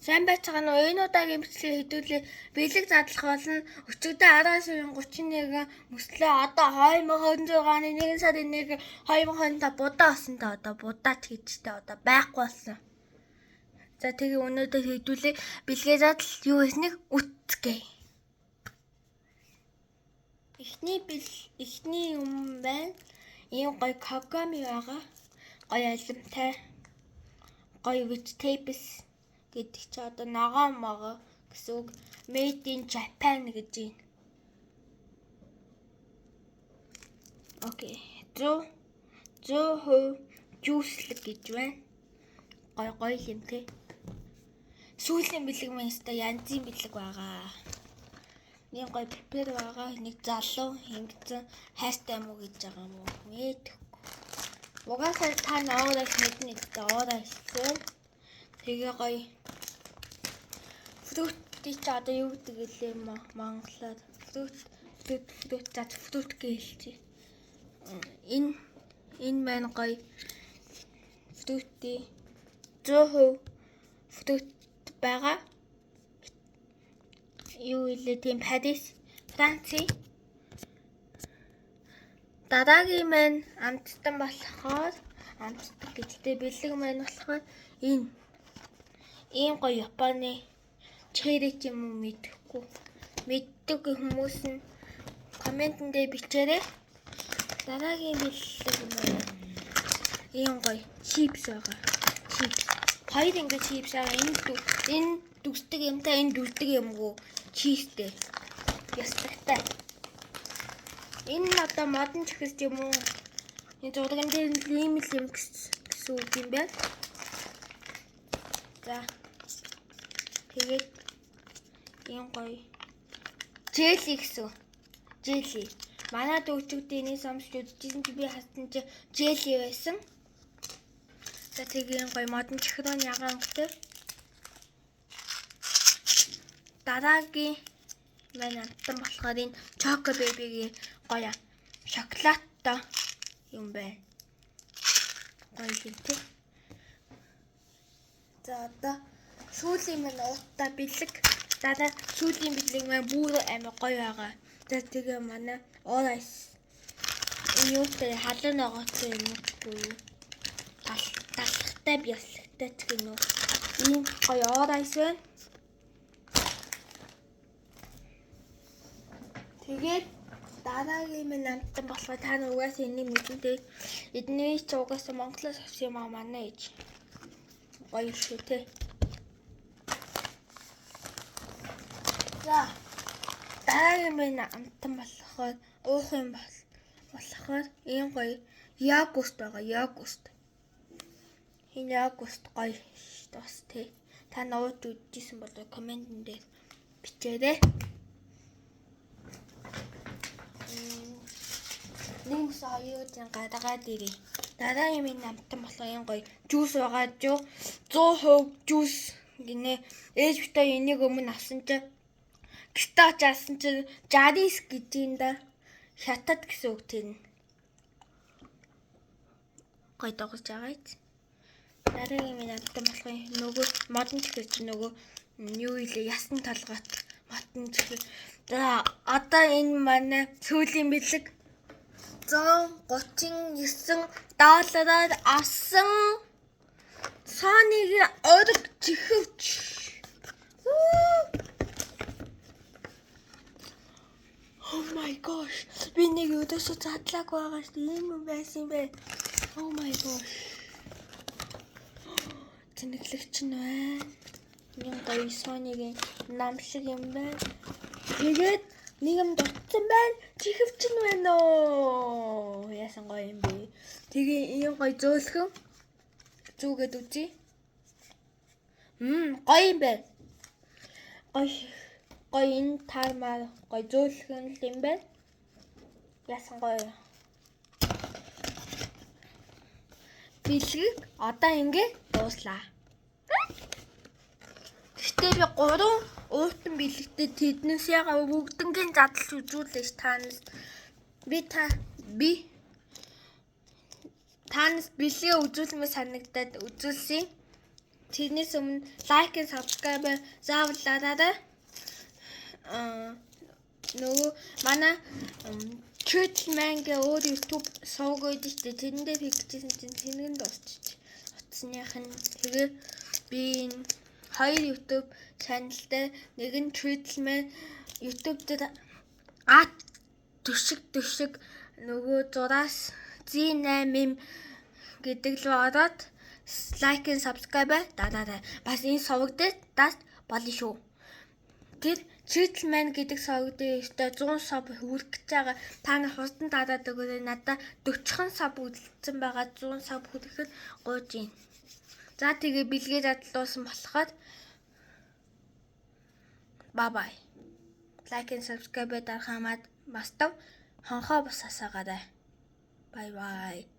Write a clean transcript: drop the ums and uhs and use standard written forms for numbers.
Сайн байцгаана уу? Энэ удаагийн бичлэгийг хэдүүлээ бэлэг задлах болно. Өчигдөр 10 сарын 31 мөслөө одоо 2026 оны 1 сарын 1 2025 будаа болсон та одоо будаач гэжтэй одоо байхгүй болсон. За тэгээ өнөөдөр хэдүүлээ бэлгээ задал юу хийснийг үтцгээе. Эхний юм байна. Ийм гоё кагами байгаа. Гоё алимтай. Гоё vegetables гэдэг чи одоо ногоон могоо гэсэн үг. Made in Japan гэж юм. Окей. 100% жүүслэг гэж байна. Гоё юм те. Сүүлийн бэлэг маань өстой янзын бэлэг байгаа. Нэг гоё препер байгаа. Нэг залуу ингэсэн хайртай мүү гэж байгаа юм уу? Мэдхгүй. Угаасаа та наурайс мэднэ гэдэг оораа хэлсэн. Тэгээ гоё фрут чи одоо юу гэдэг гэлээ монголоор фрут гэлээ. Энэ маань гоё фрути 100% фрут байгаа. Юу илээ тийм Парис, Франци. Дараагийн маань амттан болохоор амттан гэдэгтэй бэлэг маань болохоор энэ ийм гоё Японы черри ч юм уу мэдхгүй. Мэддэг хүмүүс нь комментэнд дээр бичээрэй. Дараагийн бэлэг маань ийм гоё чипс байгаа. Чипс. Хоёр ингэ чипс байгаа. Энэ дүсдэг юмтай энэ дүсдэг юмгүй. Чизтэй. Ястагтай. Энэ одоо модон чихс юм уу? Энэ зурган дээр ийм л юм гэсэн үг юм байна. За. Тэгээд ийм гоё жели гэсэн. Жели. Манай дүүчүүдийн энийг сонсч үзчихсэн чи би хатсан чи жели байсан. За тэгээд гоё модон чихрон ягаан өгтэй. Дараагийн маань амттан болохоор энэ Choco Baby-гийн гоё шоколадтай юм байна. Гоё юм тий. За одоо сүүлийн маань ууттай бэлэг. Дараа сүүлийн бэлэг маань бүр амар гоё байгаа. За тэгээ манай орайс юутай халуун ногоотой юм уу? Талхтай бясалтай гэх юм уу? Ийм гоё орайс байна. Тэгээд дараагийн минь амттан болохоор та нар угаасаа энийг мэдэнтэй. Эдний ч угаасаа Монголоос авсан юм аа манай ээж. Гоё шүү те. За дараагийн минь амттан болохоор уух юм болохоор ийм гоё йогурт байгаа. Йогурт. Энэ йогурт гоё бас те. Та нууж үзчихсэн бол комментэнд дээр бичээрэй. Нэгс аюутын гадаагаад ирээ. Дараагийн минь амттан болохоор энэ гоё жуус байгаа. 100% жуус гинэ. Ээж битээ энийг өмнө авсан чи гитаач авсан чи 60 гэж юм да. Хятад гэсэн үг тийм. Гоё дагуулж байгаа юм. Дараагийн минь амттан болохоор нөгөө модон чихэж нөгөө юу илээ ясны толгойт модон чих. За одоо энэ манай сүүлийн бэлэг $139 авсан Sony-гийн орог чихвч. Oh my gosh. Би нэг өдөөсөө задлааг байгаа шүү дээ. Ийм юм байсан юм бэ. Oh my gosh. Тэнэглэгч нь байна. Ийм гоё Sony-гийн нам шиг юм байна. Тэгээд нэг юм дутсан байна. Чихвч нь байна оо. Яасан гоё юм бэ. Тэгээ ийм гоё зөөлхөн зүгээд үзье. Гоё юм байна. Гоё энэ таармаар гоё зөөлхөн юм байна. Яасан гоё. Бэлэг одоо ингэ дууслаа. Гэтэ би 3 уутан бэлэгтэй тэднээс ягаа бүгднгийн задлж үзүүлээш танаас. Танаас бэлгээ үзүүлмээр санагдаад үзүүлсэн. Тэрнээс өмнө лайк and subscribe заавал дараарай. Нөгөө манай Turtle Man гээ өөр YouTube сувг өгдөө штэ. Тэрэндээ хийчихсэн чинь тэнэг нь дуусчих. Утасных нь тэгээ би энэ хоёр YouTube channelтай нэг нь Turtle Man YouTube дээр төшиг нөгөө зураас Z8M гэдэг л ороод лайк and subscribe дараарай. Бас энэ сувг дээр даст болно шүү. Тэр Turtle Man гэдэг сувг дээр ихтэй 100 сав хүрэх гэж байгаа. Та нар хурдан дараад өгөөрэй. Надад 40 сав үлдсэн байгаа. 100 сав хүрэхэд гуйж гин. За тэгээ бэлгээ задлуулсан болохоор bye. Like and subscribe дарахамаад бастав. Хонхоо бас асаагаад. Bye.